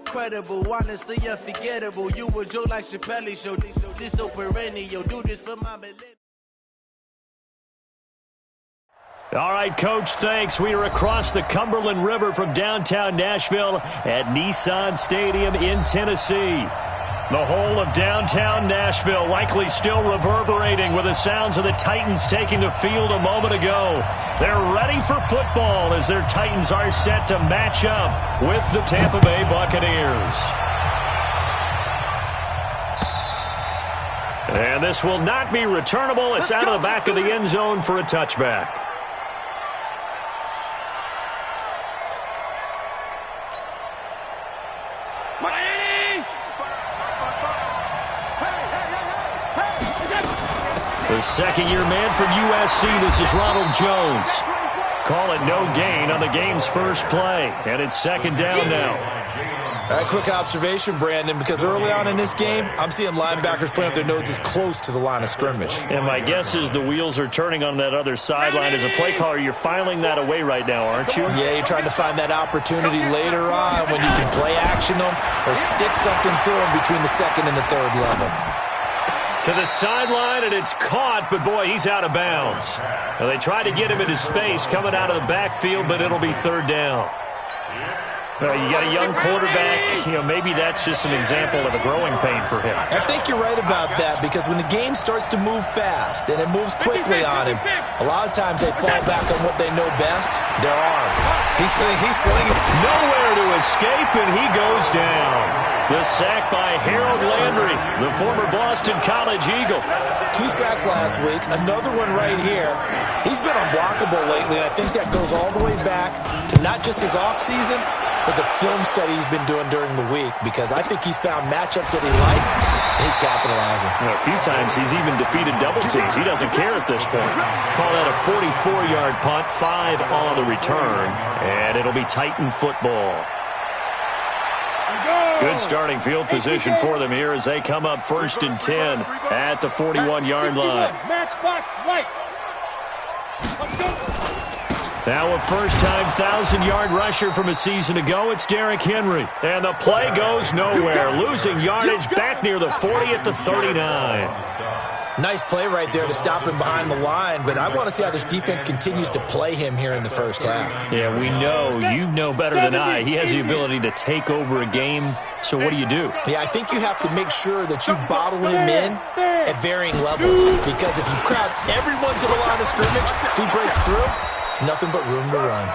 incredible, honestly unforgettable. You a joke like Chappelle Show. This so perennial. Do this for my millennial. All right, Coach, thanks. We are across the Cumberland River from downtown Nashville at Nissan Stadium in Tennessee. The whole of downtown Nashville likely still reverberating with the sounds of the Titans taking the field a moment ago. They're ready for football as their Titans are set to match up with the Tampa Bay Buccaneers. And this will not be returnable. It's out of the back of the end zone for a touchback. The second-year man from USC, this is Ronald Jones. Call it no gain on the game's first play, and it's second down now. All right, quick observation, Brandon, because early on in this game, I'm seeing linebackers playing with their noses close to the line of scrimmage. And my guess is the wheels are turning on that other sideline. As a play caller, you're filing that away right now, aren't you? Yeah, you're trying to find that opportunity later on when you can play action them or stick something to them between the second and the third level. To the sideline, and it's caught, but boy, he's out of bounds. Now, they tried to get him into space coming out of the backfield, but it'll be third down. You got a young quarterback. Maybe that's just an example of a growing pain for him. I think you're right about that, because when the game starts to move fast and it moves quickly on him, a lot of times they fall back on what they know best, their arm. He's slinging. Nowhere to escape, and he goes down. The sack by Harold Landry, the former Boston College Eagle. 2 sacks last week, another one right here. He's been unblockable lately, and I think that goes all the way back to not just his offseason, but the film study he's been doing during the week, because I think he's found matchups that he likes, and he's capitalizing. A few times he's even defeated double teams. He doesn't care at this point. Call that a 44-yard punt, 5 on the return, and it'll be Titan football. Good starting field position for them here as they come up 1st and 10 at the 41-yard line. Matchbox lights. Let's go. Now a first-time 1,000-yard rusher from a season ago, it's Derrick Henry. And the play goes nowhere, losing yardage back near the 40 at the 39. Nice play right there to stop him behind the line, but I want to see how this defense continues to play him here in the first half. Yeah, we know. You know better than I. He has the ability to take over a game, so what do you do? Yeah, I think you have to make sure that you bottle him in at varying levels, because if you crowd everyone to the line of scrimmage, if he breaks through, it's nothing but room to run.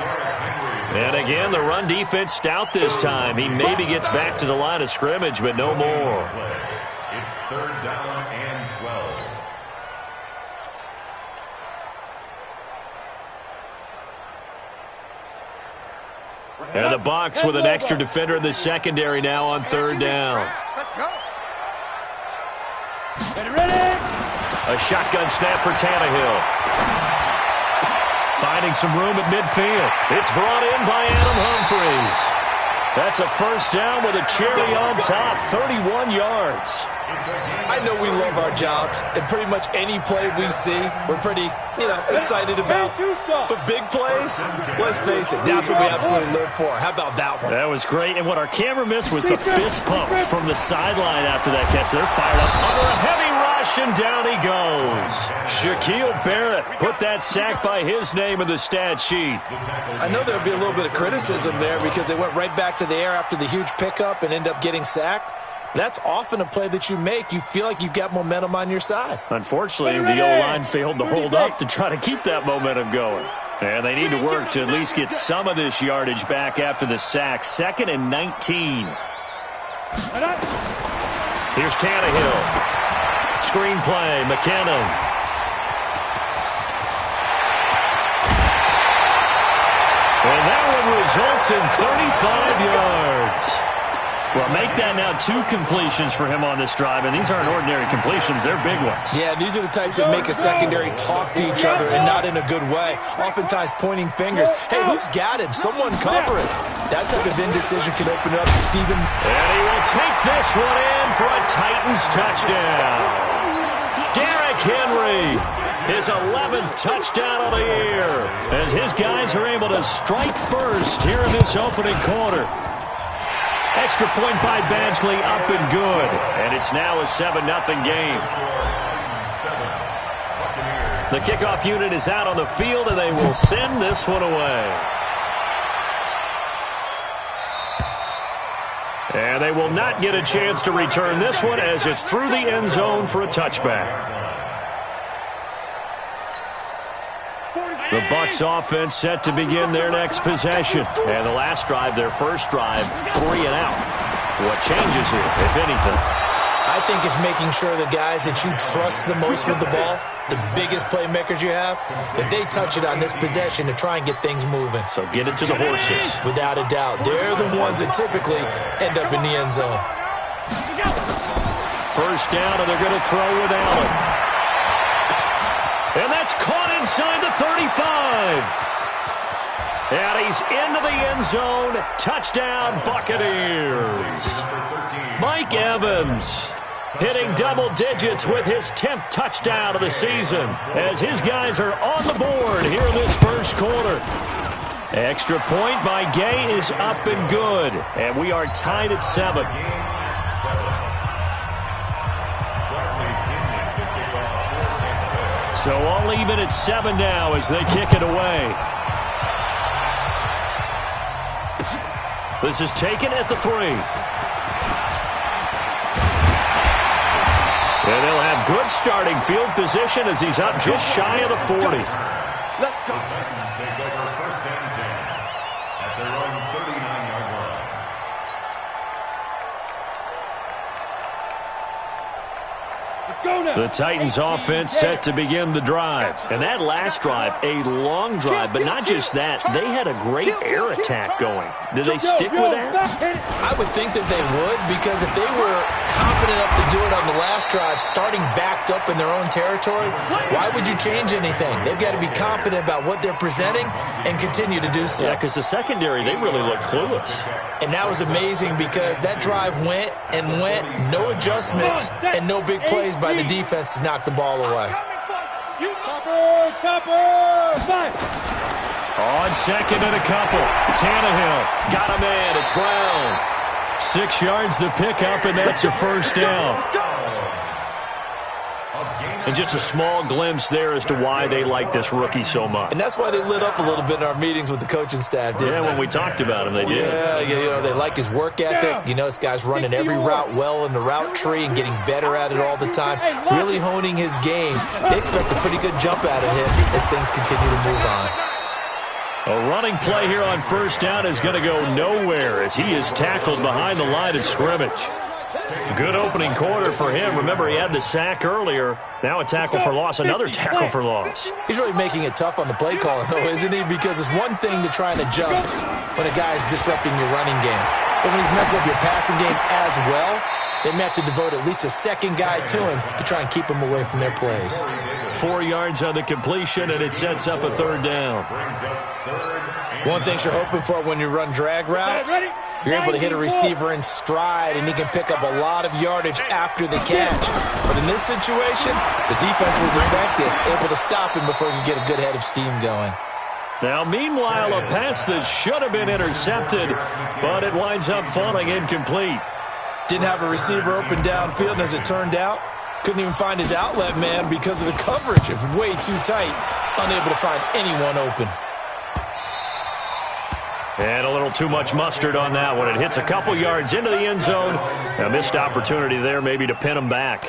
And again, the run defense stout this time. He maybe gets back to the line of scrimmage, but no more. It's third down and 12. And the Bucs with an extra defender in the secondary now on third down. Let's go. Ready? A shotgun snap for Tannehill. Finding some room at midfield. It's brought in by Adam Humphries. That's a first down with a cherry on top, 31 yards. I know we love our jobs, and pretty much any play we see, we're pretty, excited about. The big plays, let's face it, that's what we absolutely live for. How about that one? That was great, and what our camera missed was the fist pump from the sideline after that catch. They're fired up under a heavy rush, and down he goes. Shaquille Barrett put that sack by his name in the stat sheet. I know there'll be a little bit of criticism there because they went right back to the air after the huge pickup and end up getting sacked. That's often a play that you make. You feel like you've got momentum on your side. Unfortunately, the O-line failed to hold up to try to keep that momentum going. And they need to work to at least get some of this yardage back after the sack. 2nd and 19. Here's Tannehill. Screen play, McKinnon. And that one results in 35 yards. Well, make that now 2 completions for him on this drive, and these aren't ordinary completions. They're big ones. Yeah, these are the types that make a secondary talk to each other and not in a good way. Oftentimes pointing fingers. Hey, who's got him? Someone cover it. That type of indecision can open up Steven. And he will take this one in for a Titans touchdown. Derrick Henry, his 11th touchdown of the year, as his guys are able to strike first here in this opening quarter. Extra point by Badgley, up and good. And it's now a 7-0 game. The kickoff unit is out on the field, and they will send this one away. And they will not get a chance to return this one as it's through the end zone for a touchback. The Bucs offense set to begin their next possession. And the last drive, their first drive, 3 and out. What changes here, if anything? I think it's making sure the guys that you trust the most with the ball, the biggest playmakers you have, that they touch it on this possession to try and get things moving. So get it to the horses. Without a doubt. They're the ones that typically end up in the end zone. First down, and they're going to throw with Allen. And that's caught inside the 35. And he's into the end zone. Touchdown, Buccaneers. Mike Evans hitting double digits with his 10th touchdown of the season as his guys are on the board here in this first quarter. Extra point by Gay is up and good. And we are tied at 7. So all even at 7 now as they kick it away. This is taken at the 3. And they'll have good starting field position as he's up just shy of the 40. Let's go. The Titans take over first and 10 at their own 39-yard line. Let's go now. The Titans offense set to begin the drive. And that last drive, a long drive, but not just that. They had a great air attack going. Did they stick with that? I would think that they would, because if they were confident enough to do it on the last drive, starting backed up in their own territory, why would you change anything? They've got to be confident about what they're presenting and continue to do so. Yeah, because the secondary, they really look clueless. And that was amazing because that drive went and went, no adjustments and no big plays by the defense to knock the ball away. Topper, 5. On second and a couple. Tannehill got a man. It's Brown. 6 yards the pickup, and that's a first down. And just a small glimpse there as to why they like this rookie so much. And that's why they lit up a little bit in our meetings with the coaching staff, didn't they? When we talked about him, they did. Yeah, you know, they like his work ethic. You know, this guy's running every route well in the route tree and getting better at it all the time, really honing his game. They expect a pretty good jump out of him as things continue to move on. A running play here on first down is going to go nowhere as he is tackled behind the line of scrimmage. Good opening quarter for him. Remember, he had the sack earlier. Now a tackle for loss, another tackle for loss. He's really making it tough on the play caller, though, isn't he? Because it's one thing to try and adjust when a guy is disrupting your running game. But when he's messing up your passing game as well, they may have to devote at least a second guy to him to try and keep him away from their plays. 4 yards on the completion, and it sets up a third down. One thing you're hoping for when you run drag routes, you're able to hit a receiver in stride, and he can pick up a lot of yardage after the catch. But in this situation, the defense was effective, able to stop him before he could get a good head of steam going. Now, meanwhile, a pass that should have been intercepted, but it winds up falling incomplete. Didn't have a receiver open downfield, as it turned out. Couldn't even find his outlet man because of the coverage. It was way too tight, unable to find anyone open. And a little too much mustard on that one. It hits a couple yards into the end zone. A missed opportunity there maybe to pin him back.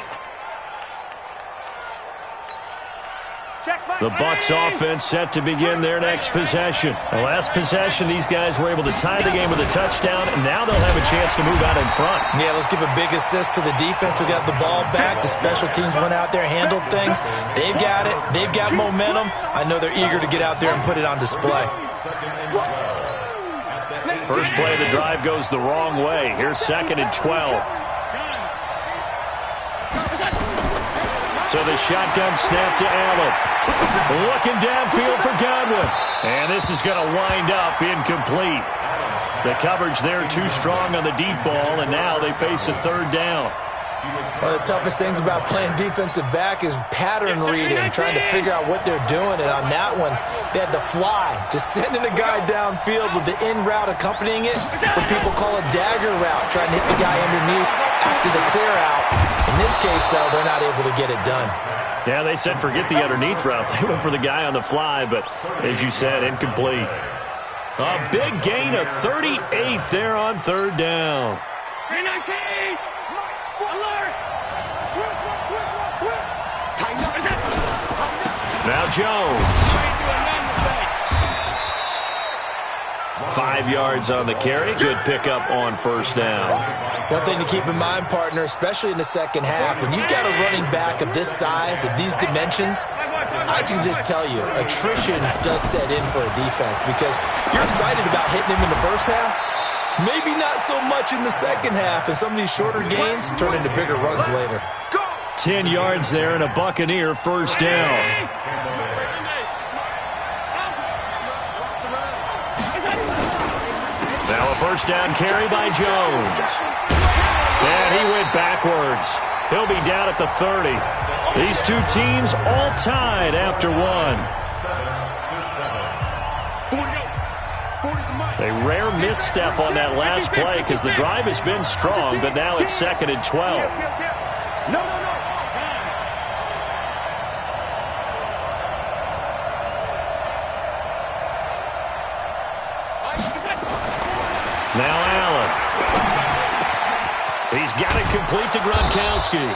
The Bucs offense set to begin their next possession. The last possession, these guys were able to tie the game with a touchdown, and now they'll have a chance to move out in front. Yeah, let's give a big assist to the defense who got the ball back. The special teams went out there, handled things. They've got it. They've got momentum. I know they're eager to get out there and put it on display. First play of the drive goes the wrong way. Here's 2nd and 12. So the shotgun snap to Allen. Looking downfield for Godwin. And this is going to wind up incomplete. The coverage there too strong on the deep ball, and now they face a third down. One of the toughest things about playing defensive back is pattern reading, trying to figure out what they're doing. And on that one, they had the fly, just sending a guy downfield with the in route accompanying it, what people call a dagger route, trying to hit the guy underneath after the clear out. In this case, though, they're not able to get it done. Yeah, they said forget the underneath route. They went for the guy on the fly, but as you said, incomplete. A big gain of 38 there on third down. 319! Alert! Now Jones. 5 yards on the carry. Good pickup on first down. One thing to keep in mind, partner, especially in the second half, when you've got a running back of this size, of these dimensions, I can just tell you, attrition does set in for a defense because you're excited about hitting him in the first half. Maybe not so much in the second half, and some of these shorter gains turn into bigger runs later. 10 yards there and a Buccaneer first down. Now a first down carry by Jones. And he went backwards. He'll be down at the 30. These two teams all tied after one. A rare misstep on that last play because the drive has been strong, but now it's 2nd and 12. Now Allen. He's got it complete to Gronkowski.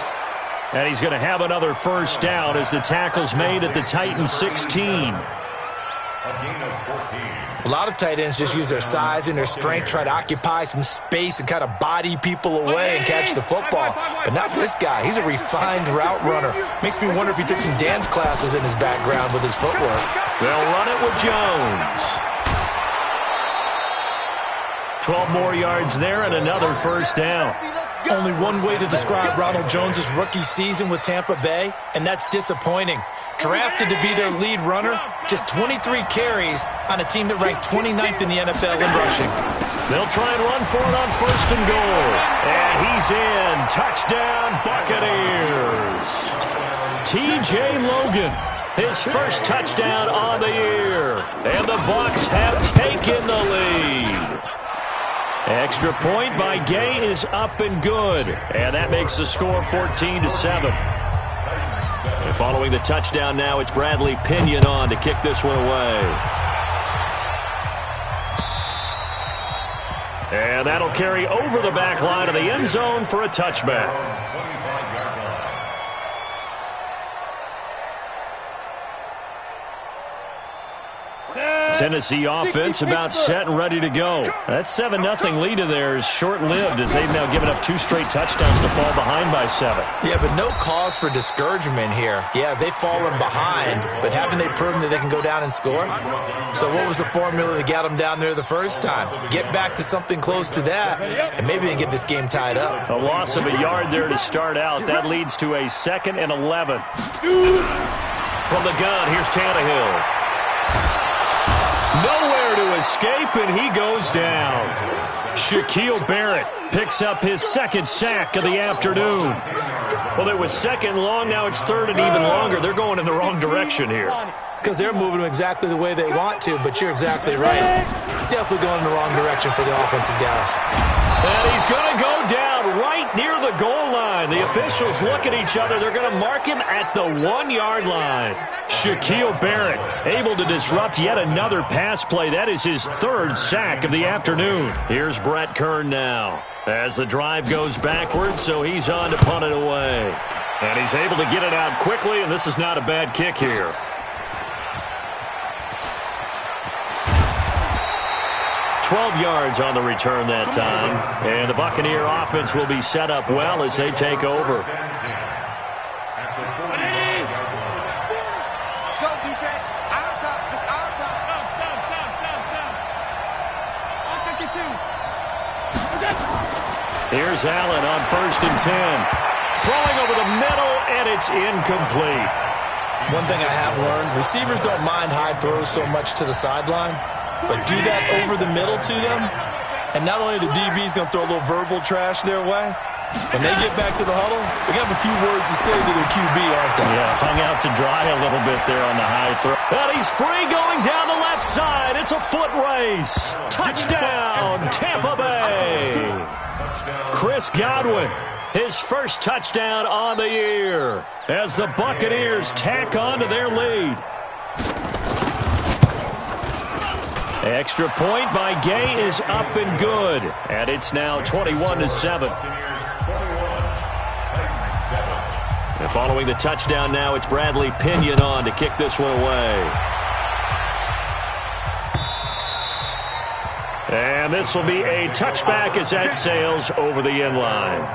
And he's going to have another first down as the tackle's made at the Titans 16. A lot of tight ends just use their size and their strength, try to occupy some space and kind of body people away and catch the football. But not this guy. He's a refined route runner. Makes me wonder if he took some dance classes in his background with his footwork. They'll run it with Jones. 12 more yards there and another first down. Only one way to describe Ronald Jones' rookie season with Tampa Bay, and that's disappointing. Drafted to be their lead runner, just 23 carries on a team that ranked 29th in the NFL in rushing. They'll try and run for it on first and goal. And he's in. Touchdown, Buccaneers. T.J. Logan, his first touchdown on the year. And the Bucs have taken the lead. Extra point by Gay is up and good. And that makes the score 14-7. And following the touchdown now, it's Bradley Pinion on to kick this one away. And that'll carry over the back line of the end zone for a touchback. Tennessee offense about set and ready to go. That 7-0 lead of theirs short-lived as they've now given up 2 straight touchdowns to fall behind by 7. Yeah, but no cause for discouragement here. Yeah, they've fallen behind, but haven't they proven that they can go down and score? So what was the formula that got them down there the first time? Get back to something close to that, and maybe they can get this game tied up. A loss of a yard there to start out. That leads to a 2nd and 11. From the gun, here's Tannehill. Nowhere to escape, and he goes down. Shaquille Barrett picks up his 2nd sack of the afternoon. Well, it was 2nd long, now it's 3rd and even longer. They're going in the wrong direction here. Because they're moving exactly the way they want to, but you're exactly right. Definitely going in the wrong direction for the offensive guys. And he's going to go down right near the goal line. The officials look at each other. They're going to mark him at the 1-yard line. Shaquille Barrett able to disrupt yet another pass play. That is his 3rd sack of the afternoon. Here's Brett Kern now as the drive goes backwards, so he's on to punt it away. And he's able to get it out quickly, and this is not a bad kick here. $12 yards on the return that time. And the Buccaneer offense will be set up well as they take over. Here's Allen on 1st and 10. Throwing over the middle, and it's incomplete. One thing I have learned, receivers don't mind high throws so much to the sideline, but do that over the middle to them, and not only the DB's going to throw a little verbal trash their way, When they get back to the huddle, they have a few words to say to their QB, aren't they? Yeah, hung out to dry a little bit there on the high throw. And he's free going down the left side. It's a foot race. Touchdown, Tampa Bay. Chris Godwin, his first touchdown on the year as the Buccaneers tack on to their lead. Extra point by Gay is up and good, and it's now 21-7. And following the touchdown now, it's Bradley Pinion on to kick this one away. And this will be a touchback as that sails over the end line.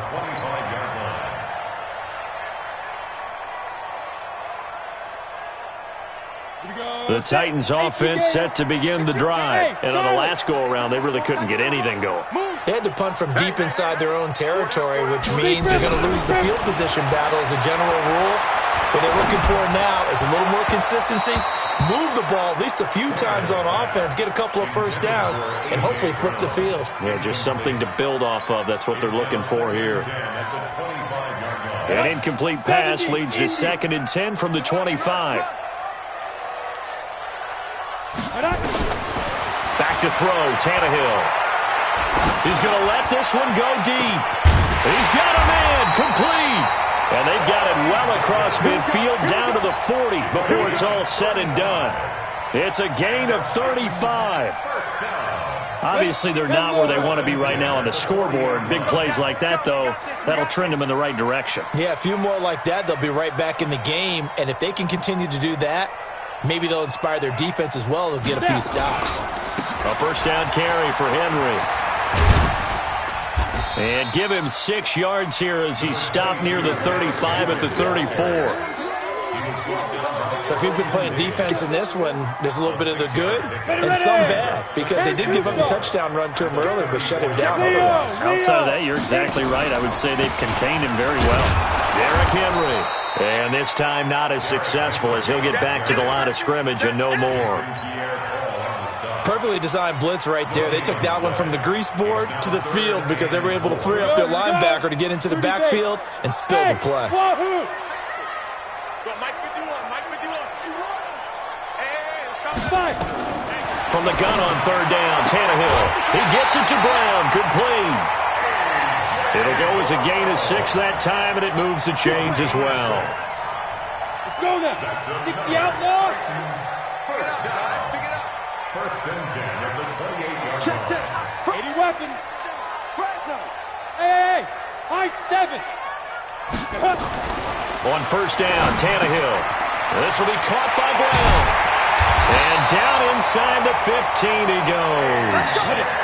The Titans offense set to begin the drive. And on the last go-around, they really couldn't get anything going. They had to punt from deep inside their own territory, which means you're going to lose the field position battle as a general rule. What they're looking for now is a little more consistency, move the ball at least a few times on offense, get a couple of first downs, and hopefully flip the field. Yeah, just something to build off of. That's what they're looking for here. An incomplete pass leads to 2nd and 10 from the 25. Back to throw, Tannehill. He's going to let this one go deep. He's got a man, complete. And they've got it well across midfield down to the 40 before it's all said and done. It's a gain of 35. Obviously, they're not where they want to be right now on the scoreboard. Big plays like that, though, that'll trend them in the right direction. Yeah, a few more like that, they'll be right back in the game. And if they can continue to do that, maybe they'll inspire their defense as well. They'll get a few stops. A first down carry for Henry. And give him 6 yards here as he stopped near the 35 at the 34. So if you've been playing defense in this one, there's a little bit of the good and some bad, because they did give up the touchdown run to him earlier but shut him down otherwise. Outside of that, you're exactly right. I would say they've contained him very well. Derrick Henry. And this time not as successful as he'll get back to the line of scrimmage and no more. Perfectly designed blitz right there. They took that one from the grease board to the field because they were able to free up their linebacker to get into the backfield and spill the play. From the gun on 3rd down, Tannehill. He gets it to Brown. Complete. It'll go as a gain of 6 that time, and it moves the chains as well. Let's go now. 60 outlaw. First and 10 at the 28-yard Check. line. 80 weapons. Hey, high 7. On first down, Tannehill. This will be caught by Brown. And down inside the 15 he goes.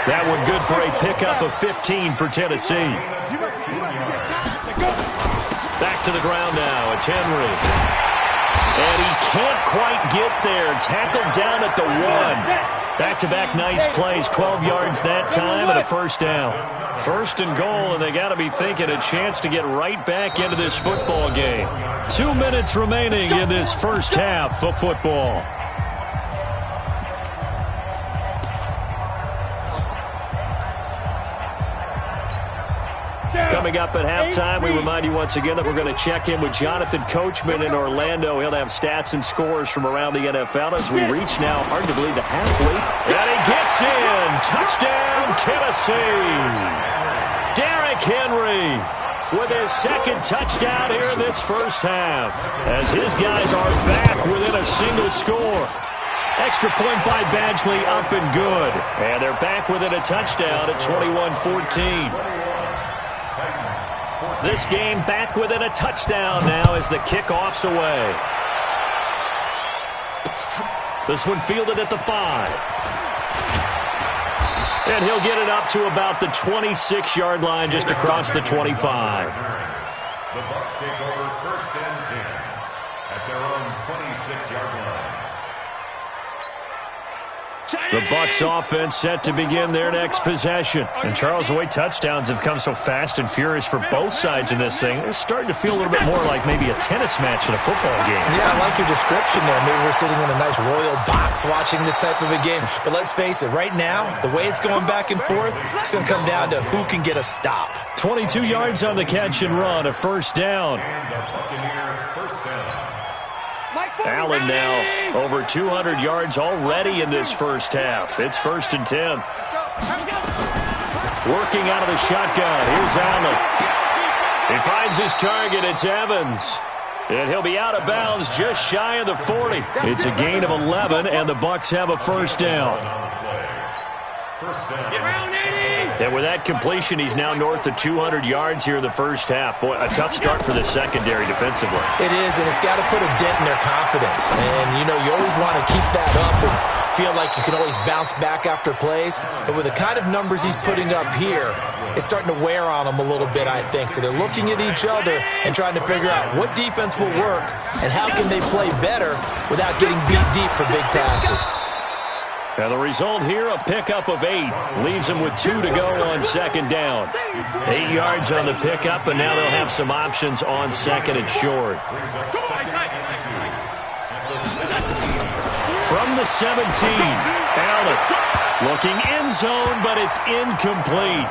That one good for a pickup of 15 for Tennessee. Back to the ground now. It's Henry. And he can't quite get there. Tackled down at the 1. Back-to-back nice plays. 12 yards that time and a first down. First and goal, and they got to be thinking a chance to get right back into this football game. 2 minutes remaining in this first half of football. Coming up at halftime, we remind you once again that we're going to check in with Jonathan Coachman in Orlando. He'll have stats and scores from around the NFL as we reach now, hard to believe, the halfway. And he gets in. Touchdown, Tennessee. Derrick Henry with his 2nd touchdown here in this first half as his guys are back within a single score. Extra point by Badgley up and good. And they're back within a touchdown at 21-14. This game back within a touchdown now as the kickoff's away. This one fielded at the 5. And he'll get it up to about the 26-yard line just across the 25. The Bucs take over first and 10 at their own 26-yard line. The Bucs offense set to begin their next possession. And Charles, the way touchdowns have come so fast and furious for both sides in this thing, it's starting to feel a little bit more like maybe a tennis match in a football game. Yeah, I like your description there. Maybe we're sitting in a nice royal box watching this type of a game. But let's face it, right now, the way it's going back and forth, it's going to come down to who can get a stop. 22 yards on the catch and run, a first down. Allen now over 200 yards already in this first half. It's 1st and 10. Working out of the shotgun. Here's Allen. He finds his target. It's Evans. And he'll be out of bounds just shy of the 40. It's a gain of 11, and the Bucs have a first down. And with that completion, he's now north of 200 yards here in the first half. Boy, a tough start for the secondary defensively. It is, and it's got to put a dent in their confidence. And, you know, you always want to keep that up and feel like you can always bounce back after plays. But with the kind of numbers he's putting up here, it's starting to wear on them a little bit, I think. So they're looking at each other and trying to figure out what defense will work and how can they play better without getting beat deep for big passes. Now the result here, a pickup of 8. Leaves them with 2 to go on second down. 8 yards on the pickup, and now they'll have some options on second and short. From the 17, Allen looking end zone, but it's incomplete.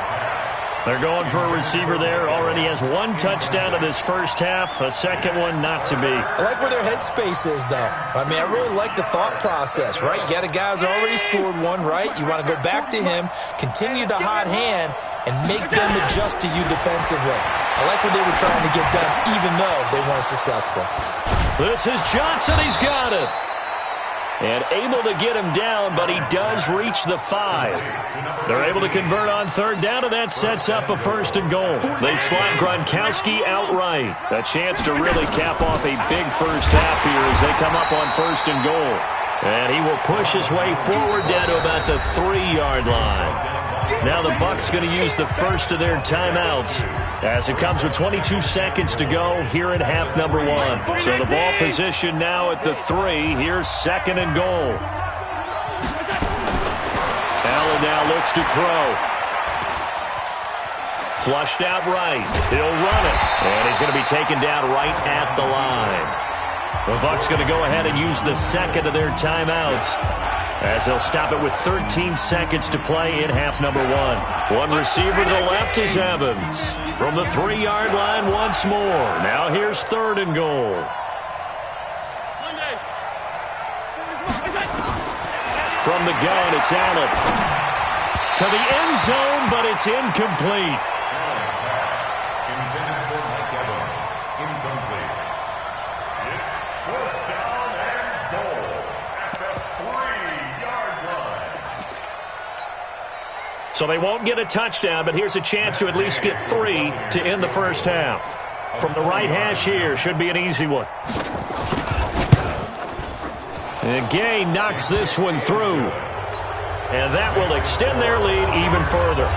They're going for a receiver there. Already has 1 touchdown in this first half. A second one not to be. I like where their headspace is, though. I mean, I really like the thought process, right? You got a guy who's already scored 1, right? You want to go back to him, continue the hot hand, and make them adjust to you defensively. I like what they were trying to get done, even though they weren't successful. This is Johnson. He's got it. And able to get him down, but he does reach the 5. They're able to convert on third down, and that sets up a 1st and goal. They slot Gronkowski outright. A chance to really cap off a big first half here as they come up on 1st and goal. And he will push his way forward down to about the 3-yard line. Now the Bucs going to use the first of their timeouts as it comes with 22 seconds to go here in half number 1. So the ball position now at the 3. Here's 2nd and goal. Allen now looks to throw. Flushed out right. He'll run it. And he's going to be taken down right at the line. The Bucs going to go ahead and use the second of their timeouts as they'll stop it with 13 seconds to play in half number 1. One receiver to the left is Evans. From the 3-yard line once more. Now here's 3rd and goal. From the gun, it's Allen. To the end zone, but it's incomplete. So they won't get a touchdown, but here's a chance to at least get 3 to end the first half. From the right hash here, should be an easy one. And Gay knocks this one through. And that will extend their lead even further.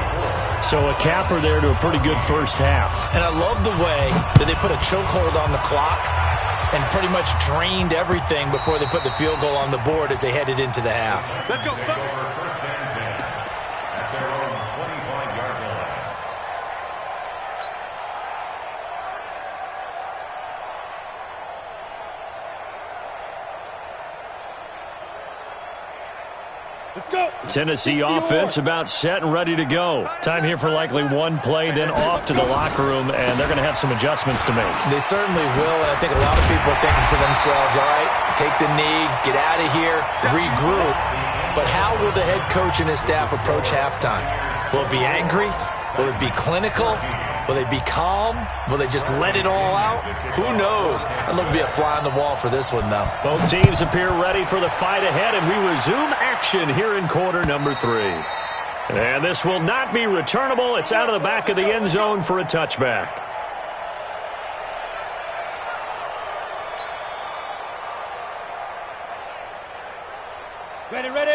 So a capper there to a pretty good first half. And I love the way that they put a chokehold on the clock and pretty much drained everything before they put the field goal on the board as they headed into the half. Let's go. Let's go. Tennessee offense about set and ready to go. Time here for likely 1 play, then off to the locker room, and they're going to have some adjustments to make. They certainly will, and I think a lot of people are thinking to themselves, all right, take the knee, get out of here, regroup. But how will the head coach and his staff approach halftime? Will it be angry? Will it be clinical? Will they be calm? Will they just let it all out? Who knows? I'd love to be a fly on the wall for this one, though. Both teams appear ready for the fight ahead, and we resume action here in quarter number 3. And this will not be returnable. It's out of the back of the end zone for a touchback.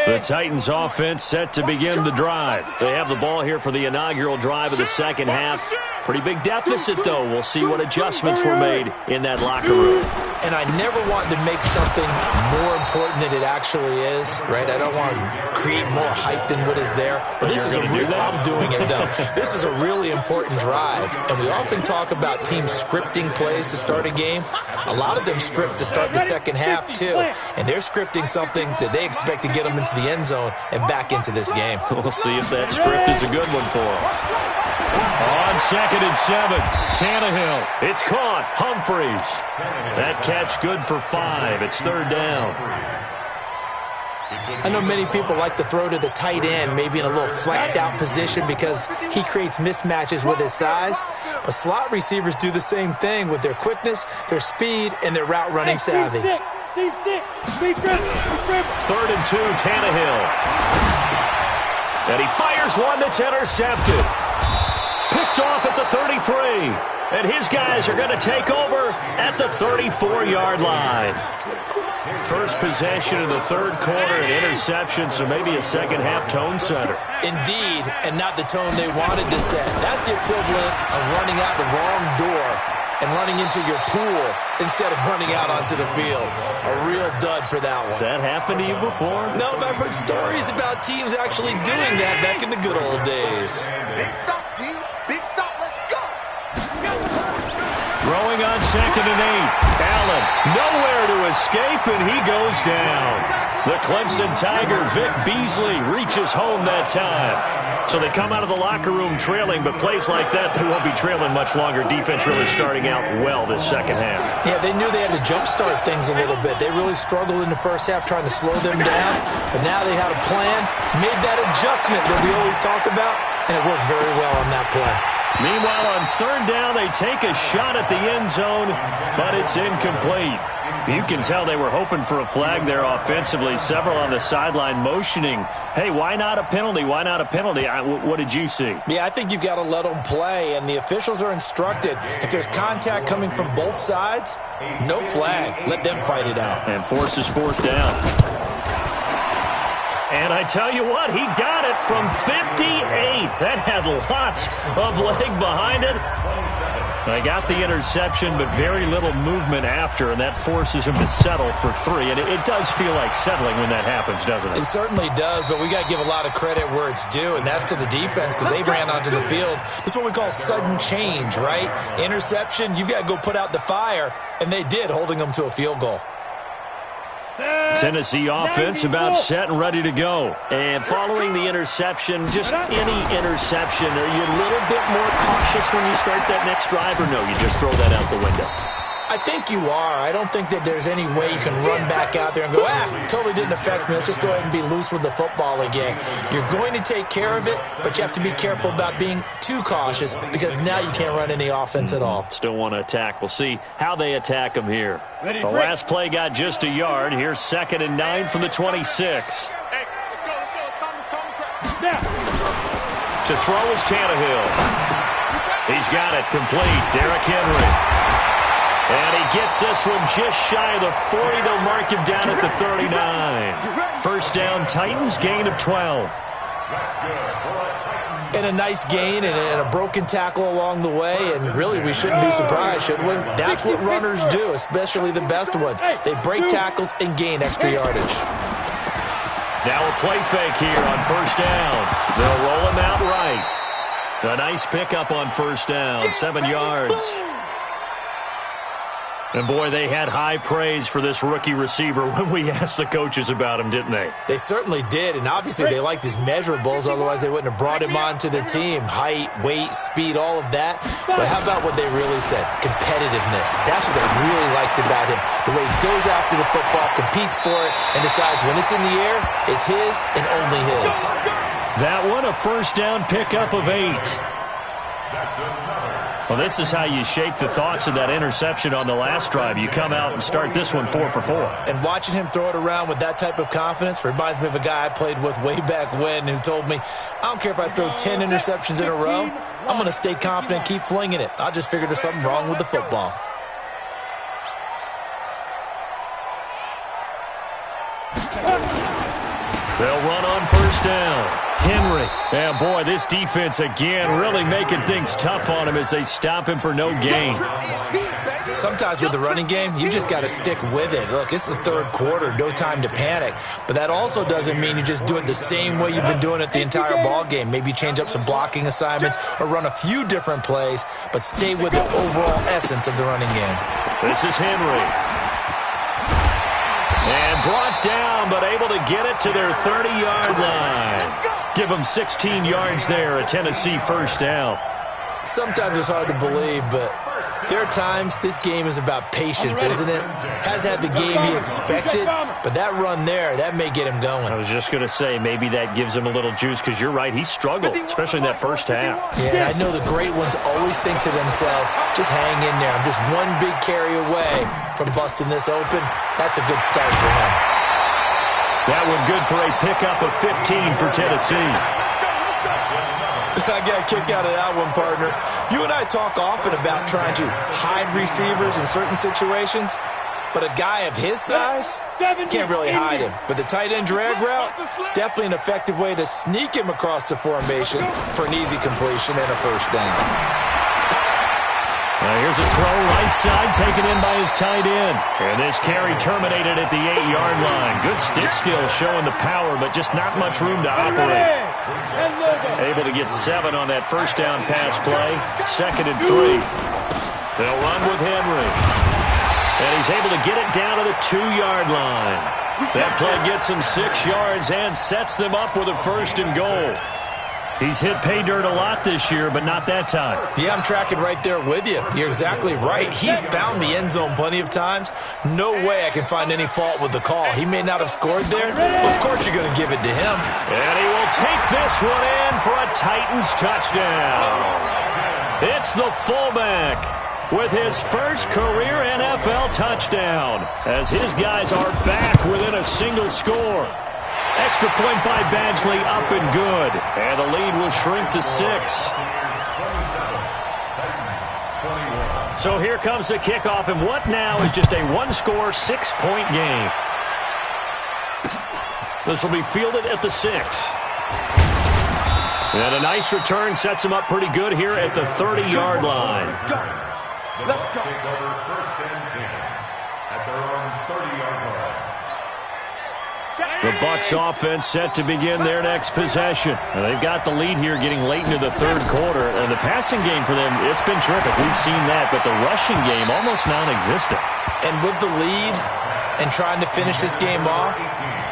The Titans offense set to begin the drive. They have the ball here for the inaugural drive of the second half. Pretty big deficit, though. We'll see what adjustments were made in that locker room. and I never want to make something more important than it actually is, right? I don't want to create more hype than what is there. But this is a real, I'm doing it though. This is a really important drive, and we often talk about teams scripting plays to start a game. A lot of them script to start the second half too, and they're scripting something that they expect to get them into the end zone and back into this game. We'll see if that script is a good one for them. On 2nd and 7, Tannehill. It's caught. Humphreys. That catch good for 5. It's 3rd down. I know many people like to throw to the tight end, maybe in a little flexed out position because he creates mismatches with his size. But slot receivers do the same thing with their quickness, their speed, and their route running savvy. 3rd and 2, Tannehill. And he fires one that's intercepted. Picked off at the 33. And his guys are going to take over at the 34-yard line. First possession in the 3rd quarter, an interception, so maybe a second-half tone setter. Indeed, and not the tone they wanted to set. That's the equivalent of running out the wrong door and running into your pool instead of running out onto the field. A real dud for that one. Has that happened to you before? No, but I've heard stories about teams actually doing that back in the good old days. Big stop, D. Big stop. Let's go. Throwing on 2nd and 8. Allen nowhere to escape, and he goes down. The Clemson Tiger, Vic Beasley, reaches home that time. So they come out of the locker room trailing, but plays like that, they won't be trailing much longer. Defense really starting out well this second half. Yeah, they knew they had to jumpstart things a little bit. They really struggled in the first half trying to slow them down, but now they had a plan, made that adjustment that we always talk about, and it worked very well on that play. Meanwhile, on 3rd down, they take a shot at the end zone, but it's incomplete. You can tell they were hoping for a flag there offensively. Several on the sideline motioning, hey, why not a penalty? Why not a penalty? What did you see? Yeah, I think you've got to let them play, and the officials are instructed. If there's contact coming from both sides, no flag. Let them fight it out. And forces 4th down. And I tell you what, he got it from 58. That had lots of leg behind it. They got the interception, but very little movement after, and that forces him to settle for 3. And it does feel like settling when that happens, doesn't it? It certainly does, but we got to give a lot of credit where it's due, and that's to the defense because they ran onto the field. This is what we call sudden change, right? Interception, you got to go put out the fire, and they did, holding them to a field goal. Tennessee offense about set and ready to go. And following the interception, just any interception, are you a little bit more cautious when you start that next drive, or no, you just throw that out the window? I think you are. I don't think that there's any way you can run back out there and go, totally didn't affect me. Let's just go ahead and be loose with the football again. You're going to take care of it, but you have to be careful about being too cautious because now you can't run any offense at all. Still want to attack. We'll see how they attack them here. The last play got just a yard. Here's 2nd and 9 from the 26. Hey, let's go. To throw is Tannehill. He's got it complete. Derrick Henry. And he gets this one just shy of the 40. They'll mark him down at the 39. 1st down, Titans, gain of 12. And a nice gain and a broken tackle along the way, and really we shouldn't be surprised, should we? That's what runners do, especially the best ones. They break tackles and gain extra yardage. Now a play fake here on 1st down. They'll roll him out right. A nice pickup on 1st down, 7 yards. And, boy, they had high praise for this rookie receiver when we asked the coaches about him, didn't they? They certainly did, and obviously they liked his measurables. Otherwise, they wouldn't have brought him onto the team. Height, weight, speed, all of that. But how about what they really said? Competitiveness. That's what they really liked about him. The way he goes after the football, competes for it, and decides when it's in the air, it's his and only his. That one, a 1st down pickup of 8. Well, this is how you shake the thoughts of that interception on the last drive. You come out and start this one 4 for 4. And watching him throw it around with that type of confidence reminds me of a guy I played with way back when who told me, I don't care if I throw 10 interceptions in a row. I'm going to stay confident, keep flinging it. I just figured there's something wrong with the football. They'll run on 1st down. Henry. And boy, this defense again really making things tough on him as they stop him for no gain. Sometimes with the running game, you just got to stick with it. Look, it's the third quarter, no time to panic. But that also doesn't mean you just do it the same way you've been doing it the entire ball game. Maybe change up some blocking assignments or run a few different plays, but stay with the overall essence of the running game. This is Henry. And brought down, but able to get it to their 30-yard line. Give them 16 yards there, a Tennessee first down. Sometimes it's hard to believe, but there are times this game is about patience, isn't it? Has had the game he expected, but that run there, that may get him going. I was just going to say, maybe that gives him a little juice, because you're right, he struggled, especially in that first half. Yeah, and I know the great ones always think to themselves, just hang in there. I'm just one big carry away from busting this open. That's a good start for him. That one good for a pickup of 15 for Tennessee. I got a kick out of that one, partner. You and I talk often about trying to hide receivers in certain situations, but a guy of his size can't really hide him. But the tight end drag route, definitely an effective way to sneak him across the formation for an easy completion and a first down. Now here's a throw right side taken in by his tight end. And this carry terminated at the 8-yard line. Good stick skill showing the power, but just not much room to operate. Able to get 7 on that first down pass play. 2nd and 3. They'll run with Henry. And he's able to get it down to the 2-yard line. That play gets him 6 yards and sets them up with a 1st and goal. He's hit pay dirt a lot this year, but not that time. Yeah, I'm tracking right there with you. You're exactly right. He's found the end zone plenty of times. No way I can find any fault with the call. He may not have scored there, but of course you're going to give it to him. And he will take this one in for a Titans touchdown. It's the fullback with his first career NFL touchdown, as his guys are back within a single score. Extra point by Badgley, up and good. And the lead will shrink to 6. So here comes the kickoff, and what now is just a one-score, 6-point game. This will be fielded at the 6. And a nice return sets him up pretty good here at the 30-yard line. Let's go. Take over 1st and 10 at their own 30-yard line. The Bucs offense set to begin their next possession. And they've got the lead here getting late into the 3rd quarter. And the passing game for them, it's been terrific. We've seen that. But the rushing game, almost non-existent. And with the lead and trying to finish this game off,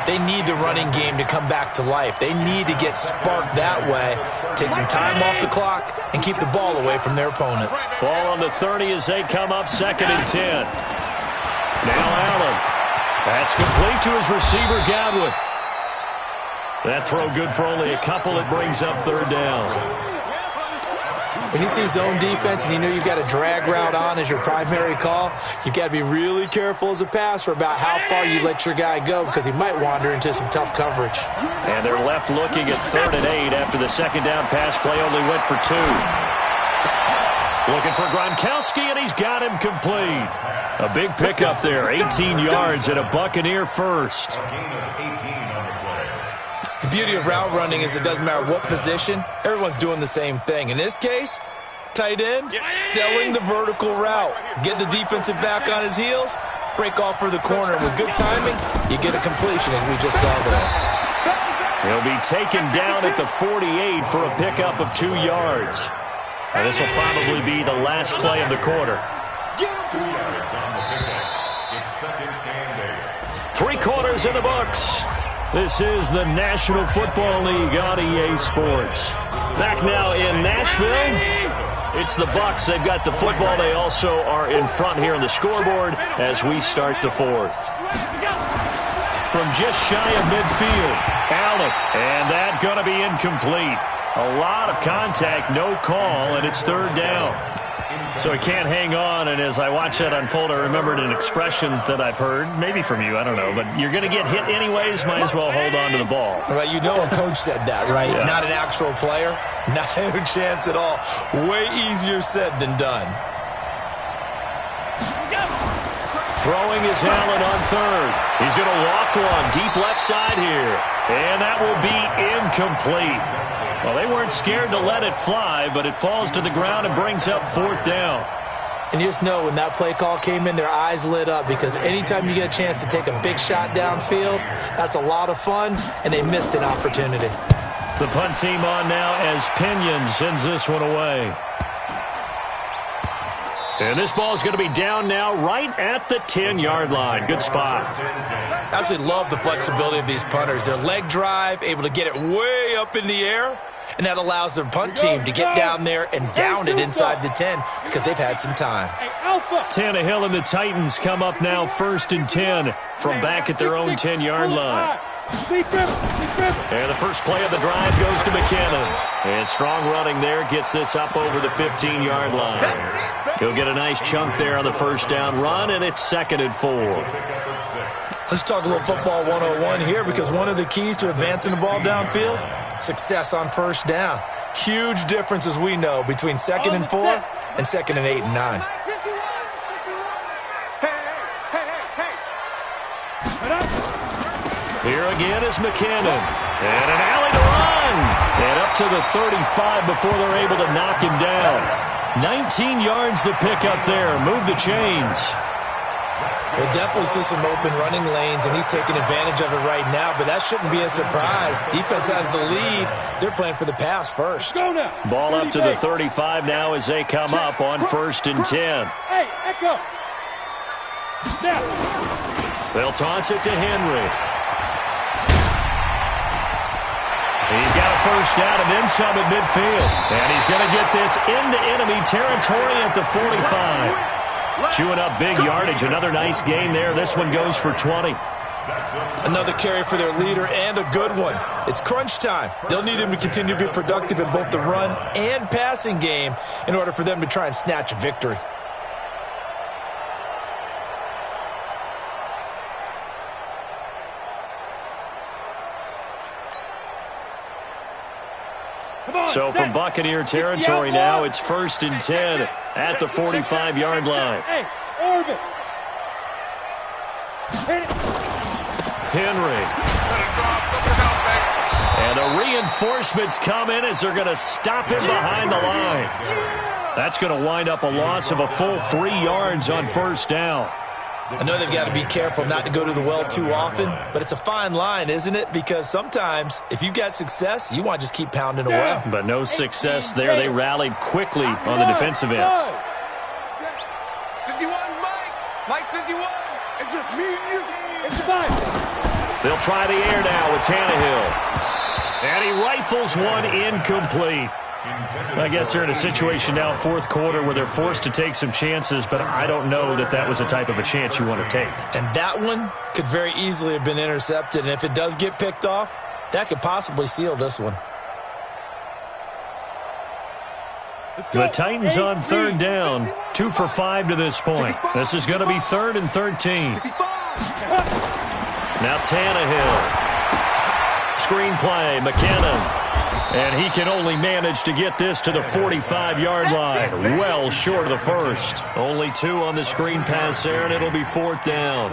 they need the running game to come back to life. They need to get sparked that way, take some time off the clock, and keep the ball away from their opponents. Ball on the 30 as they come up 2nd and 10. Now Allen. That's complete to his receiver, Godwin. That throw good for only a couple. It brings up 3rd down. When you see zone defense and you know you've got a drag route on as your primary call, you've got to be really careful as a passer about how far you let your guy go, because he might wander into some tough coverage. And they're left looking at 3rd and 8 after the 2nd down pass play only went for 2. Looking for Gronkowski, and he's got him complete. A big pickup there, 18 yards and a Buccaneer first. The beauty of route running is it doesn't matter what position, everyone's doing the same thing. In this case, tight end, selling the vertical route. Get the defensive back on his heels, break off for the corner. With good timing, you get a completion, as we just saw there. He'll be taken down at the 48 for a pickup of 2 yards. And this will probably be the last play of the quarter. 2 yards on the pickup. It's 2nd and 8. 3 quarters in the books. This is the National Football League on EA Sports. Back now in Nashville, it's the Bucs. They've got the football. They also are in front here on the scoreboard as we start the 4th. From just shy of midfield, Allen, and that going to be incomplete. A lot of contact, no call, and it's 3rd down. So he can't hang on, and as I watch that unfold, I remembered an expression that I've heard, maybe from you, I don't know, but you're going to get hit anyways, might as well hold on to the ball. Right, you know a coach said that, right? Yeah. Not an actual player. Not a chance at all. Way easier said than done. Throwing is Allen on 3rd. He's going to loft one deep left side here. And that will be incomplete. Well, they weren't scared to let it fly, but it falls to the ground and brings up 4th down. And you just know when that play call came in, their eyes lit up, because anytime you get a chance to take a big shot downfield, that's a lot of fun, and they missed an opportunity. The punt team on now as Pinion sends this one away. And this ball is going to be down now right at the 10-yard line. Good spot. I absolutely love the flexibility of these punters. Their leg drive, able to get it way up in the air, and that allows their punt team to get down there and down it inside the 10 because they've had some time. Tannehill and the Titans come up now 1st and 10 from back at their own 10-yard line. And the first play of the drive goes to McKinnon. And strong running there gets this up over the 15-yard line. He'll get a nice chunk there on the first down run, and it's 2nd and 4. Let's talk a little football 101 here, because one of the keys to advancing the ball downfield, success on first down. Huge difference, as we know, between 2nd and 4 and 2nd and 8 and 9. Here again is McKinnon. And an alley to run. And up to the 35 before they're able to knock him down. 19 yards to pick up there. Move the chains. We'll definitely see some open running lanes, and he's taking advantage of it right now, but that shouldn't be a surprise. Defense has the lead. They're playing for the pass first. Ball up to the 35 now as they come up on 1st and 10. Hey, Echo. They'll toss it to Henry. He's got a first down and then some at midfield. And he's going to get this into enemy territory at the 45. Chewing up big yardage. Another nice gain there. This one goes for 20. Another carry for their leader, and a good one. It's crunch time. They'll need him to continue to be productive in both the run and passing game in order for them to try and snatch a victory. So from Buccaneer territory now, it's 1st and 10 at the 45-yard line. Hey, Orbit. Henry. And the reinforcements come in as they're going to stop him behind the line. That's going to wind up a loss of a full 3 yards on first down. I know they've got to be careful not to go to the well too often, but it's a fine line, isn't it? Because sometimes, if you've got success, you want to just keep pounding away. But no success there. They rallied quickly on the defensive end. 51, Mike 51. It's just me and you. It's just They'll try the air now with Tannehill. And he rifles one incomplete. I guess they're in a situation now, 4th quarter, where they're forced to take some chances, but I don't know that that was the type of a chance you want to take. And that one could very easily have been intercepted, and if it does get picked off, that could possibly seal this one. The Titans on 3rd down, 2 for 5 to this point. This is going to be 3rd and 13. Now Tannehill. Screen play, McKinnon. And he can only manage to get this to the 45-yard line. Well short of the first. Only 2 on the screen pass there, and it'll be 4th down.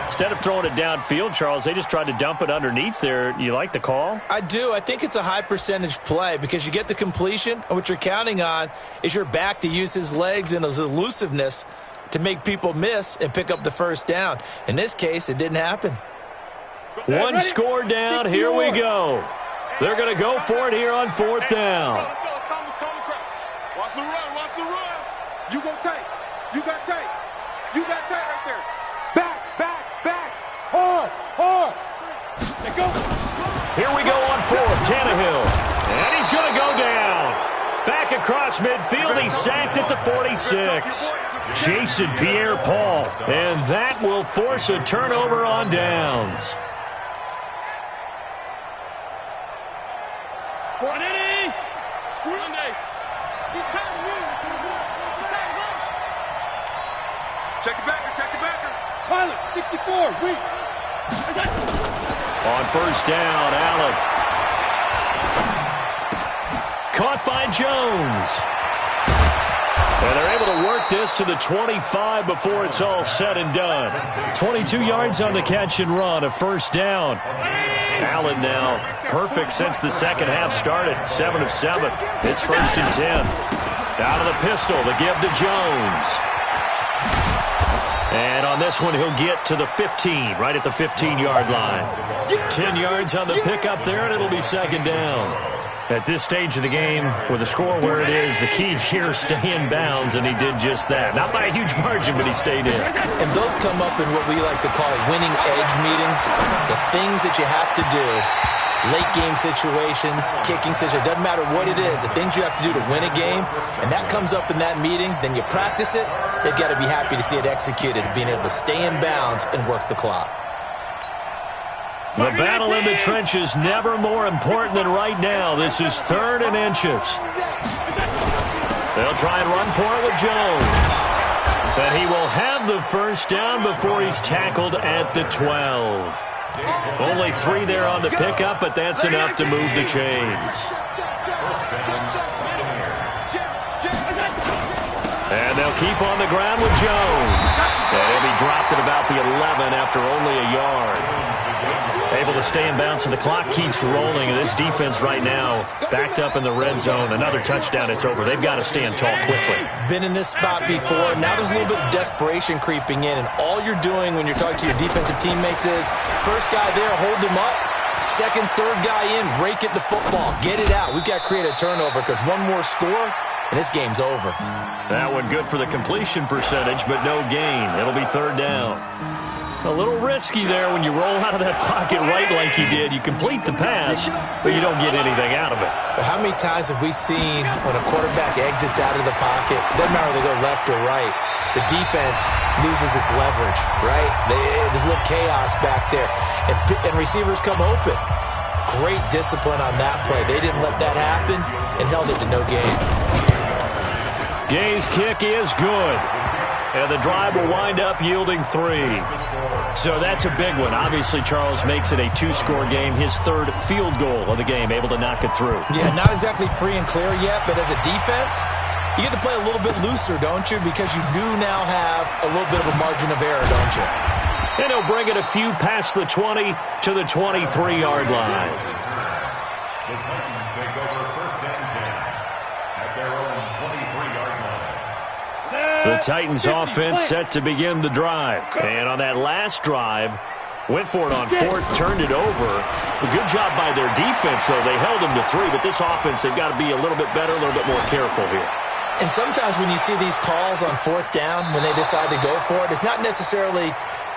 Instead of throwing it downfield, Charles, they just tried to dump it underneath there. You like the call? I do. I think it's a high percentage play because you get the completion, and what you're counting on is your back to use his legs and his elusiveness to make people miss and pick up the first down. In this case, it didn't happen. One score down. Here we go. They're going to go for it here on 4th down. Watch the run. Watch the run. You go tight. You got tight. You got tight right there. Back. Hard. Let go. Here we go on 4th. Tannehill. And he's going to go down. Back across midfield. He's sacked at the 46. Jason Pierre-Paul. And that will force a turnover on downs. Check the backer. Pilot, 64, weak. On first down, Allen. Caught by Jones. And they're able to work this this to the 25 before it's all said and done. 22 yards on the catch and run, a first down. Allen now perfect since the second half started, 7 of 7. It's 1st and 10. Out of the pistol, the give to Jones. And on this one, he'll get to the 15, right at the 15-yard line. 10 yards on the pickup there, and it'll be 2nd down. At this stage of the game, with the score where it is, the key here, stay in bounds, and he did just that. Not by a huge margin, but he stayed in. And those come up in what we like to call winning edge meetings. The things that you have to do, late game situations, kicking situations, doesn't matter what it is, the things you have to do to win a game, and that comes up in that meeting, then you practice it, they've got to be happy to see it executed, being able to stay in bounds and work the clock. The battle in the trenches never more important than right now. This is 3rd and inches. They'll try and run for it with Jones. But he will have the first down before he's tackled at the 12. Only 3 there on the pickup, but that's enough to move the chains. And they'll keep on the ground with Jones. And he'll be dropped at about the 11 after only a yard. Able to stay in bounds, and the clock keeps rolling. And this defense right now backed up in the red zone. Another touchdown, it's over. They've got to stand tall quickly. Been in this spot before. Now there's a little bit of desperation creeping in, and all you're doing when you're talking to your defensive teammates is first guy there, hold him up. Second, third guy in, rake at the football. Get it out. We've got to create a turnover because one more score, and this game's over. That one good for the completion percentage, but no gain. It'll be 3rd down. A little risky there when you roll out of that pocket right like you did. You complete the pass, but you don't get anything out of it. But how many times have we seen when a quarterback exits out of the pocket, doesn't matter whether they go left or right, the defense loses its leverage, right? There's a little chaos back there, and receivers come open. Great discipline on that play. They didn't let that happen and held it to no gain. Gay's kick is good. And the drive will wind up yielding 3. So that's a big one. Obviously, Charles makes it a 2-score game. His 3rd field goal of the game, able to knock it through. Yeah, not exactly free and clear yet, but as a defense, you get to play a little bit looser, don't you? Because you do now have a little bit of a margin of error, don't you? And he'll bring it a few past the 20 to the 23-yard line. The Titans take over 1st and 10 at their own 23-yard line. The Titans offense set to begin the drive. And on that last drive, went for it on 4th, turned it over. A good job by their defense, though. They held them to 3, but this offense, they've got to be a little bit better, a little bit more careful here. And sometimes when you see these calls on 4th down, when they decide to go for it, it's not necessarily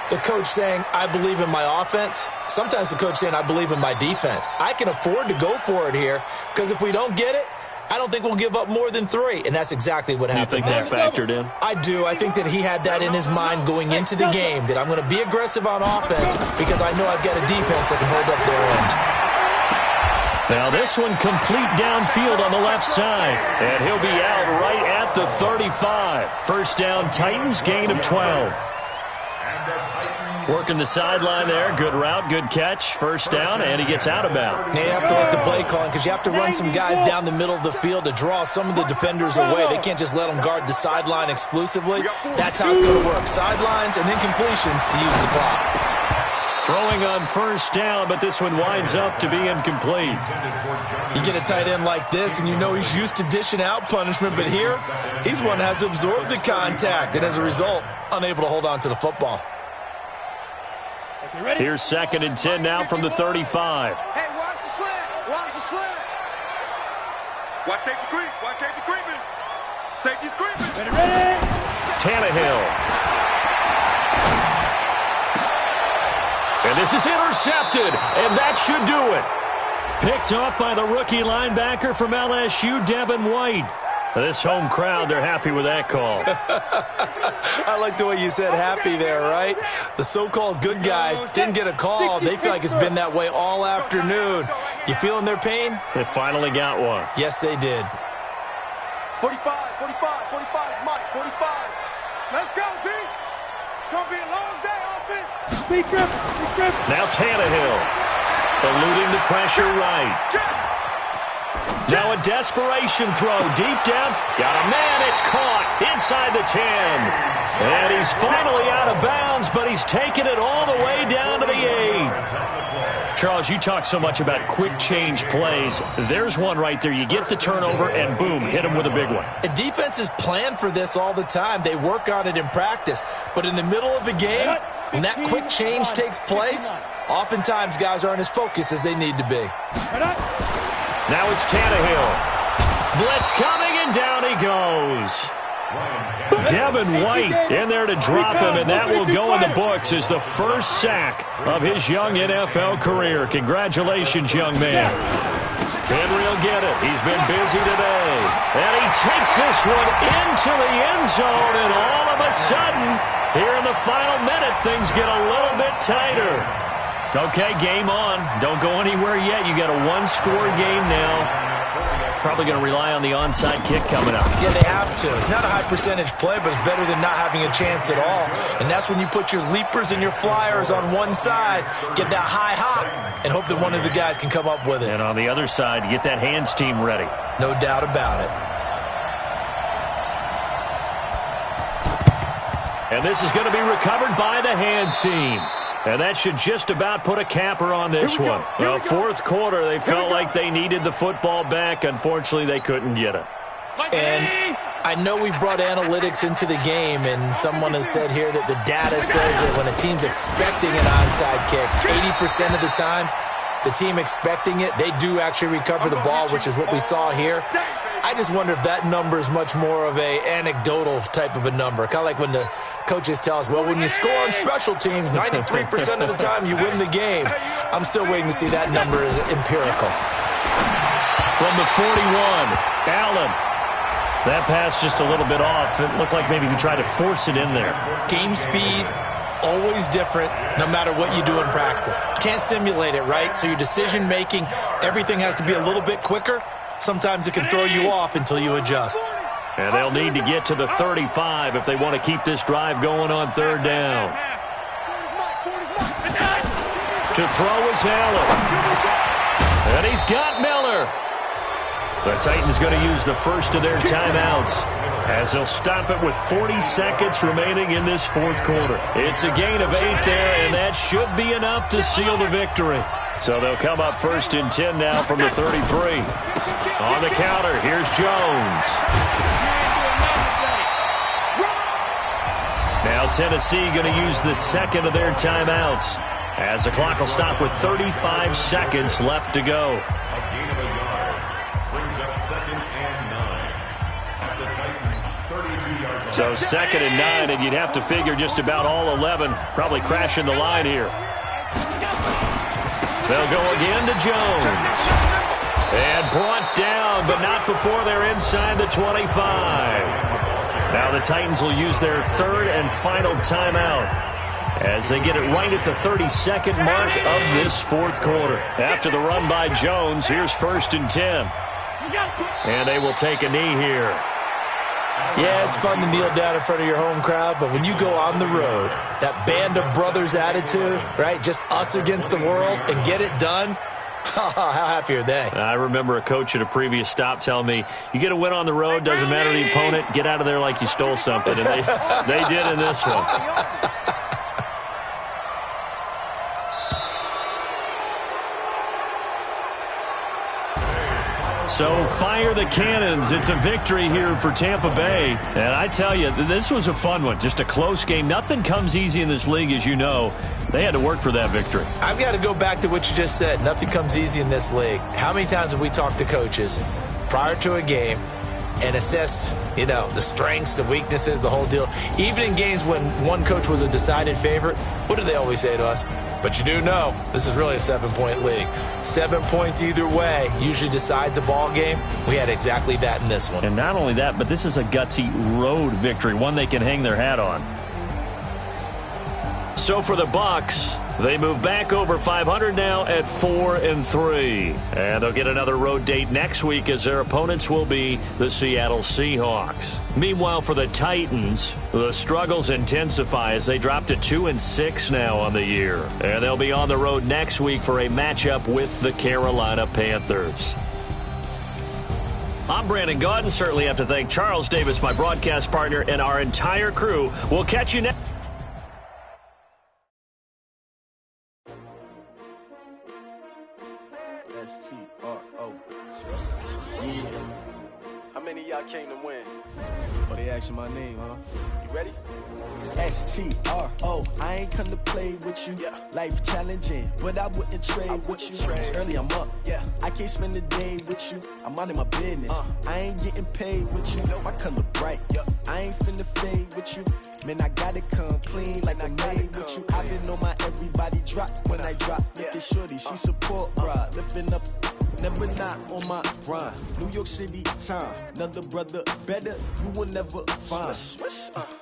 the coach saying, I believe in my offense. Sometimes the coach saying, I believe in my defense. I can afford to go for it here because if we don't get it, I don't think we'll give up more than 3, and that's exactly what happened. You think that factored in? I do. I think that he had that in his mind going into the game, that I'm going to be aggressive on offense because I know I've got a defense that can hold up their end. Now this one complete downfield on the left side, and he'll be out right at the 35. First down, Titans, gain of 12. Working the sideline there. Good route, good catch. First down, and he gets out of bounds. You have to like the play calling because you have to run some guys down the middle of the field to draw some of the defenders away. They can't just let them guard the sideline exclusively. That's how it's going to work. Sidelines and then completions to use the clock. Throwing on first down, but this one winds up to be incomplete. You get a tight end like this, and you know he's used to dishing out punishment, but here, he's one that has to absorb the contact, and as a result, unable to hold on to the football. Here's 2nd and 10 now from the 35. Hey, watch the slant. Watch the slant. Watch safety creep. Watch safety creeping. Safety's creeping. Ready. Tannehill. And this is intercepted, and that should do it. Picked off by the rookie linebacker from LSU, Devin White. This home crowd, they're happy with that call. I like the way you said happy there, right? The so-called good guys didn't get a call. They feel like it's been that way all afternoon. You feeling their pain? They finally got one. Yes, they did. 45, 45, 45, Mike, 45. Let's go, D. It's going to be a long day, offense. Be tripping. Now Tannehill, eluding the pressure right. Now a desperation throw deep down. Got a man. It's caught inside the 10. And he's finally out of bounds, but he's taken it all the way down to the 8. Charles, you talk so much about quick change plays. There's one right there. You get the turnover, and boom, hit him with a big one. And defenses plan for this all the time. They work on it in practice. But in the middle of a game, when that quick change takes place, oftentimes guys aren't as focused as they need to be. Now it's Tannehill. Blitz coming, and down he goes. Devin White in there to drop him, and that will go in the books as the first sack of his young NFL career. Congratulations, young man. Henry will get it. He's been busy today. And he takes this one into the end zone, and all of a sudden, here in the final minute, things get a little bit tighter. Okay, game on. Don't go anywhere yet. You got a one-score game now. Probably going to rely on the onside kick coming up. Yeah, they have to. It's not a high-percentage play, but it's better than not having a chance at all. And that's when you put your leapers and your flyers on one side, get that high hop, and hope that one of the guys can come up with it. And on the other side, get that hands team ready. No doubt about it. And this is going to be recovered by the hands team. And that should just about put a capper on this one. Well, fourth quarter, they felt like they needed the football back. Unfortunately, they couldn't get it. And I know we brought analytics into the game, and someone has said here that the data says that when a team's expecting an onside kick, 80% of the time, the team expecting it, they do actually recover the ball, which is what we saw here. I just wonder if that number is much more of a anecdotal type of a number. Kind of like when the coaches tell us, well, when you score on special teams, 93% of the time you win the game. I'm still waiting to see that number is empirical. From the 41, Allen. That pass just a little bit off. It looked like maybe he tried to force it in there. Game speed, always different, no matter what you do in practice. Can't simulate it, right? So your decision-making, everything has to be a little bit quicker. Sometimes it can throw you off until you adjust. And they'll need to get to the 35 if they want to keep this drive going on third down. To throw is Allen. And he's got Miller. The Titans going to use the first of their timeouts as they'll stop it with 40 seconds remaining in this fourth quarter. It's a gain of 8 there, and that should be enough to seal the victory. So they'll come up first and 10 now from the 33. On the counter, here's Jones. Now Tennessee going to use the second of their timeouts as the clock will stop with 35 seconds left to go. So 2nd and 9, and you'd have to figure just about all 11 probably crashing the line here. They'll go again to Jones. And brought down, but not before they're inside the 25. Now the Titans will use their third and final timeout as they get it right at the 32nd mark of this fourth quarter. After the run by Jones, here's 1st and 10. And they will take a knee here. Yeah, it's fun to kneel down in front of your home crowd, but when you go on the road, that band of brothers attitude, right, just us against the world, and get it done, how happy are they? I remember a coach at a previous stop telling me, you get a win on the road, doesn't matter the opponent, get out of there like you stole something, and they did in this one. So fire the cannons. It's a victory here for Tampa Bay. And I tell you, this was a fun one. Just a close game. Nothing comes easy in this league, as you know. They had to work for that victory. I've got to go back to what you just said. Nothing comes easy in this league. How many times have we talked to coaches prior to a game and assessed, the strengths, the weaknesses, the whole deal? Even in games when one coach was a decided favorite, what do they always say to us? But you do know, this is really a 7-point league. 7 points either way usually decides a ball game. We had exactly that in this one. And not only that, but this is a gutsy road victory, one they can hang their hat on. So for the Bucs, they move back over 500 now at 4-3. And they'll get another road date next week as their opponents will be the Seattle Seahawks. Meanwhile, for the Titans, the struggles intensify as they drop to 2-6 now on the year. And they'll be on the road next week for a matchup with the Carolina Panthers. I'm Brandon Gaudin. Certainly have to thank Charles Davis, my broadcast partner, and our entire crew. We'll catch you next. S-T-R-O. Yeah. How many of y'all came to win? Oh, they asking my name, huh? You ready? S-T-R-O. I ain't come to play with you. Yeah. Life challenging, but I wouldn't trade with you. It's early, I'm up. Yeah. I can't spend the day with you. I'm minding my business. I ain't getting paid with you. My color bright. I ain't finna fade with you. Man, I gotta come clean like I made with you. I've been on my everybody drop when I drop. Look at shorty, she support ride. Lifting up, never not on my grind. New York City time, another brother better, you will never find.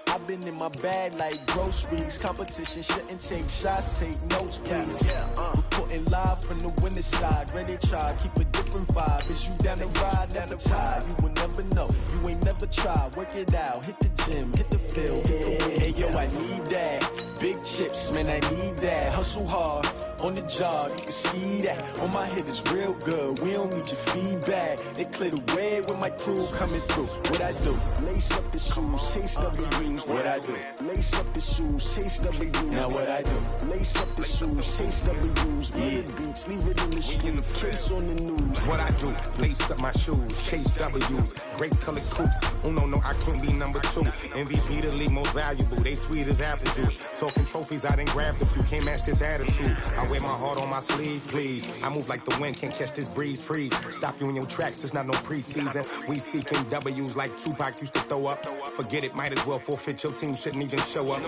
I've been in my bag like groceries. Competition shouldn't take shots, take notes, please. Reporting live from the winning side. Ready to try, keep a different vibe. Is you down the ride, never tired. You will never know, you ain't never tried. Work it out, hit the gym, hit the field. Hey yo, I need that. Big chips, man, I need that. Hustle hard, on the job, you can see that. On my head is real good, we don't need your feedback. They clear the way with my crew coming through. What I do? Lace up the shoes, chase W's. What I do? Lace up the shoes, chase W's. Now what I do? Lace up the shoes, chase W's. Yeah. Beats, leave it in the street, case on the news. What I do? Lace up my shoes, chase W's. Great colored coops. Oh no, I can't be number 2. MVP the league most valuable. They sweet as apple juice. Talking trophies, I didn't grab the few. Can't match this attitude. I wear my heart on my sleeve, please. I move like the wind, can't catch this breeze, freeze. Stop you in your tracks, there's not no preseason. We seeking W's like Tupac used to throw up. Forget it, might as well forfeit. Your team shouldn't even show up.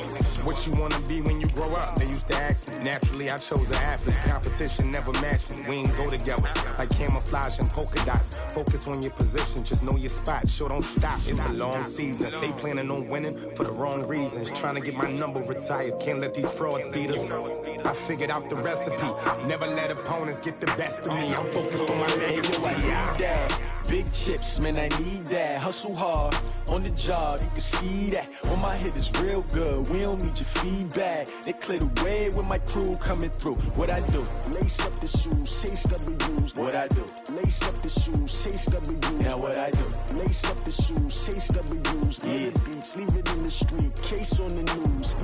What you wanna be when you grow up? They used to ask me. Naturally, I chose an athlete. Competition never matched me. We ain't go together like camouflage and polka dots. Focus on your position, just know your spot. Sure, don't stop. It's a long season. They planning on winning for the wrong reasons. Trying to get my number retired. Can't let these frauds beat us. I figured out the recipe. Never let opponents get the best of me. I'm focused on my legacy. I need that. Big chips, man, I need that. Hustle hard, on the job, you can see that. On my head is real good, we don't need your feedback. They clear the way with my crew coming through. What I do? Lace up the shoes, chase W's. What I do? Lace up the shoes, chase W's. Now what I do? Lace up the shoes, chase W's. Yeah. Beats, leave it in the street, case on the news.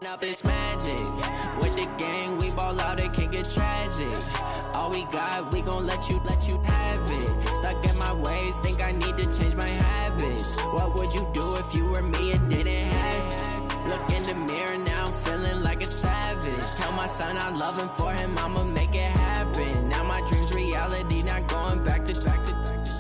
Up it's magic. With the gang, we ball out, it can get tragic. All we got, we gon' let you have it. Stuck in my ways, think I need to change my habits. What would you do if you were me and didn't have it? Look in the mirror, now I'm feeling like a savage. Tell my son I love him, for him I'ma make it happen. Now my dream's reality, not going back to.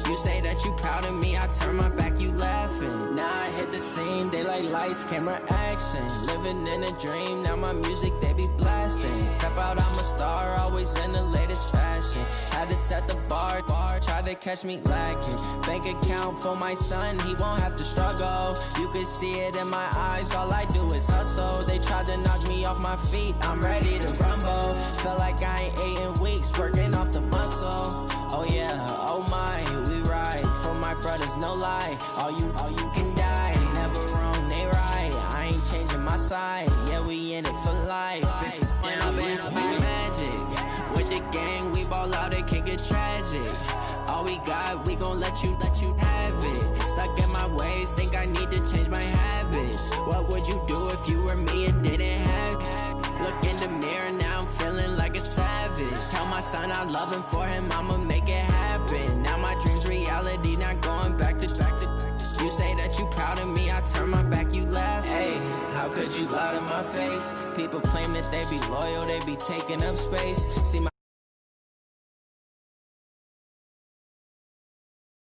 You say that you proud of me, I turn my back, you laughing. Now I hit the scene, they like lights, camera, action. Living in a dream, now my music, they be blasting. Step out, I'm a star, always in the latest fashion. Had to set the bar, try to catch me lacking. Bank account for my son, he won't have to struggle. You can see it in my eyes, all I do is hustle. They tried to knock me off my feet, I'm ready to rumble. Feel like I ain't ate in weeks, working off the muscle. Oh yeah, oh my, we ride for my brothers, no lie. All you can die, never wrong, they right. I ain't changing my side, yeah, we in it for life. When I've been up, it's magic. With the gang, we ball out, it can get tragic. All we got, we gon' let you have it. Stuck in my ways, think I need to change my habits. What would you do if you were me and didn't have it? Look in the mirror, now I'm feeling like a savage. Tell my son I love him, for him I'ma make it happen. Now my dream's reality, not going back to. You say that you proud of me, I turn my back, you laugh. Hey, how could you lie to my face? People claim that they be loyal, they be taking up space. See my